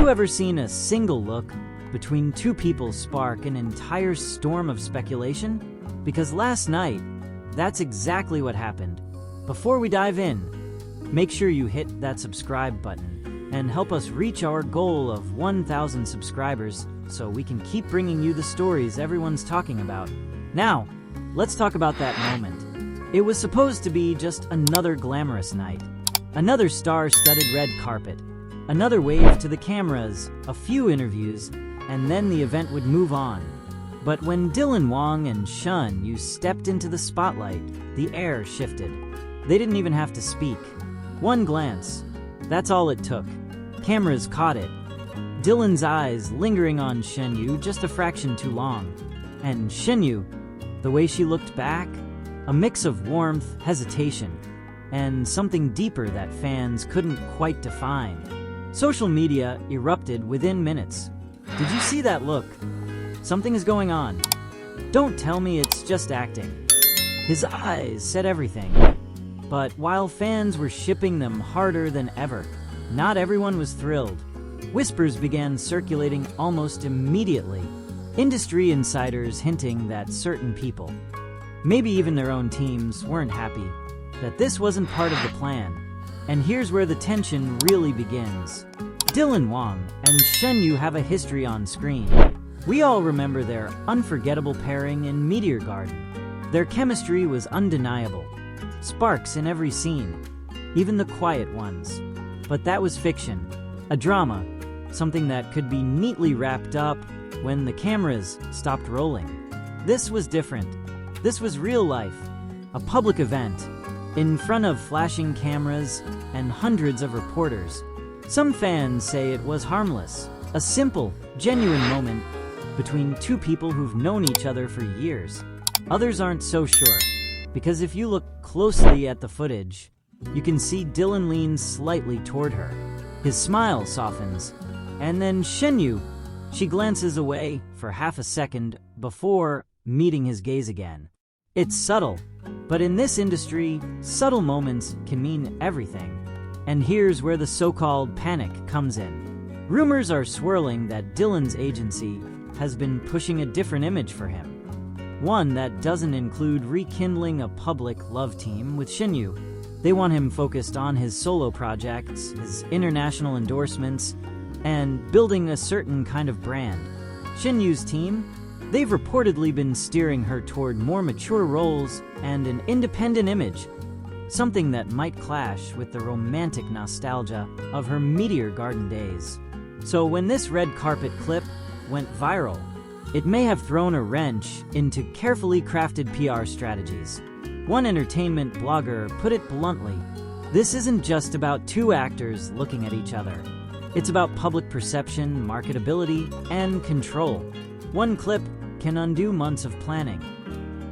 you ever seen a single look between two people spark an entire storm of speculation? Because last night, that's exactly what happened. Before we dive in, make sure you hit that subscribe button and help us reach our goal of 1,000 subscribers so we can keep bringing you the stories everyone's talking about. Now, let's talk about that moment. It was supposed to be just another glamorous night, another star-studded red carpet, another wave to the cameras, a few interviews, and then the event would move on. But when Wang and Shen Yue stepped into the spotlight, the air shifted. They didn't even have to speak. One glance, that's all it took. Cameras caught it. Dylan's eyes lingering on Shen Yue just a fraction too long. And Shen Yue, the way she looked back, a mix of warmth, hesitation, and something deeper that fans couldn't quite define. Social media erupted within minutes. Did you see that look? Something is going on. Don't tell me it's just acting. His eyes said everything. But while fans were shipping them harder than ever, not everyone was thrilled. Whispers began circulating almost immediately. Industry insiders hinting that certain people, maybe even their own teams, weren't happy, that this wasn't part of the plan. And here's where the tension really begins. Wang and Shen Yue have a history on screen. We all remember their unforgettable pairing in Meteor Garden. Their chemistry was undeniable. Sparks in every scene, even the quiet ones. But that was fiction, a drama, something that could be neatly wrapped up when the cameras stopped rolling. This was different. This was real life, a public event, in front of flashing cameras and hundreds of reporters. Some fans say it was harmless, a simple, genuine moment between two people who've known each other for years. Others aren't so sure, because if you look closely at the footage, you can see Dylan leans slightly toward her. His smile softens, and then Shen Yue, she glances away for half a second before meeting his gaze again. It's subtle, but in this industry, subtle moments can mean everything. And here's where the so-called panic comes in. Rumors are swirling that Dylan's agency has been pushing a different image for him. One that doesn't include rekindling a public love team with Shen Yue. They want him focused on his solo projects, his international endorsements, and building a certain kind of brand. Shen Yue's team, they've reportedly been steering her toward more mature roles and an independent image, something that might clash with the romantic nostalgia of her Meteor Garden days. So when this red carpet clip went viral, it may have thrown a wrench into carefully crafted PR strategies. One entertainment blogger put it bluntly, this isn't just about two actors looking at each other. It's about public perception, marketability, and control. One clip can undo months of planning.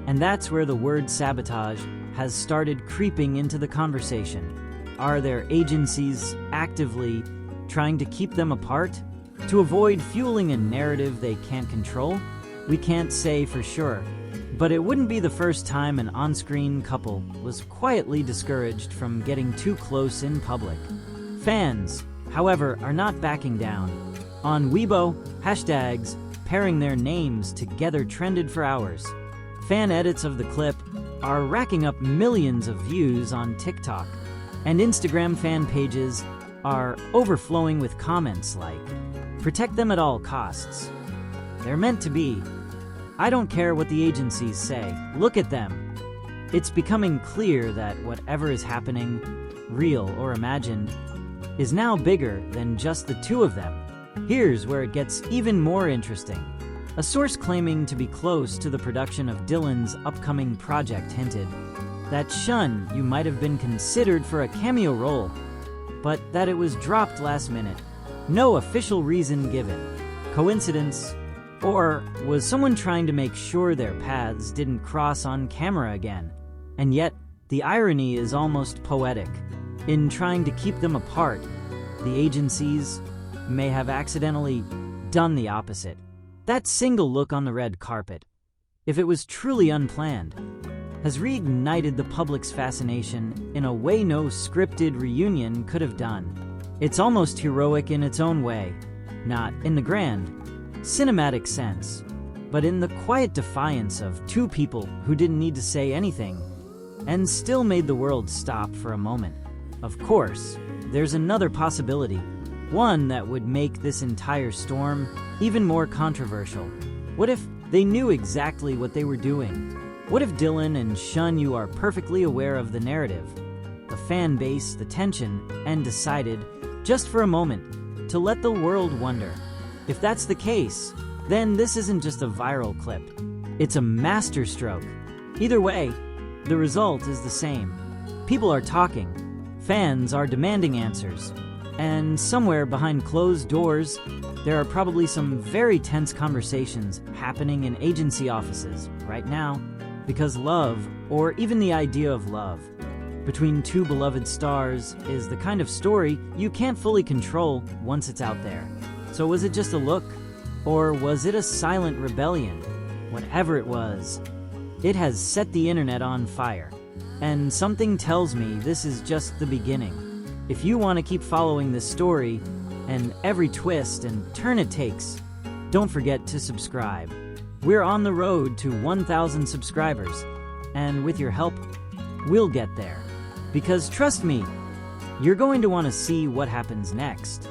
And that's where the word sabotage has started creeping into the conversation. Are their agencies actively trying to keep them apart? To avoid fueling a narrative they can't control? We can't say for sure, but it wouldn't be the first time an on-screen couple was quietly discouraged from getting too close in public. Fans, however, are not backing down. On Weibo, hashtags pairing their names together trended for hours. Fan edits of the clip are racking up millions of views on TikTok, and Instagram fan pages are overflowing with comments like, "Protect them at all costs. They're meant to be. I don't care what the agencies say. Look at them." It's becoming clear that whatever is happening, real or imagined, is now bigger than just the two of them. Here's where it gets even more interesting. A source claiming to be close to the production of Dylan's upcoming project hinted that Shen Yue might have been considered for a cameo role, but that it was dropped last minute. No official reason given. Coincidence? Or was someone trying to make sure their paths didn't cross on camera again? And yet, the irony is almost poetic. In trying to keep them apart, the agencies may have accidentally done the opposite. That single look on the red carpet, if it was truly unplanned, has reignited the public's fascination in a way no scripted reunion could have done. It's almost heroic in its own way. not in the grand, cinematic sense, but in the quiet defiance of two people who didn't need to say anything and still made the world stop for a moment. Of course, there's another possibility, one that would make this entire storm even more controversial. What if they knew exactly what they were doing? What if Dylan and Shen Yue are perfectly aware of the narrative, the fan base, the tension, and decided, just for a moment, to let the world wonder? If that's the case, then this isn't just a viral clip. It's a masterstroke. Either way, the result is the same. People are talking. Fans are demanding answers. And somewhere behind closed doors, there are probably some very tense conversations happening in agency offices right now, because love, or even the idea of love, between two beloved stars is the kind of story you can't fully control once it's out there. So was it just a look? Or was it a silent rebellion? Whatever it was, it has set the internet on fire. And something tells me this is just the beginning. If you want to keep following this story and every twist and turn it takes, don't forget to subscribe. We're on the road to 1,000 subscribers, and with your help, we'll get there. Because trust me, you're going to want to see what happens next.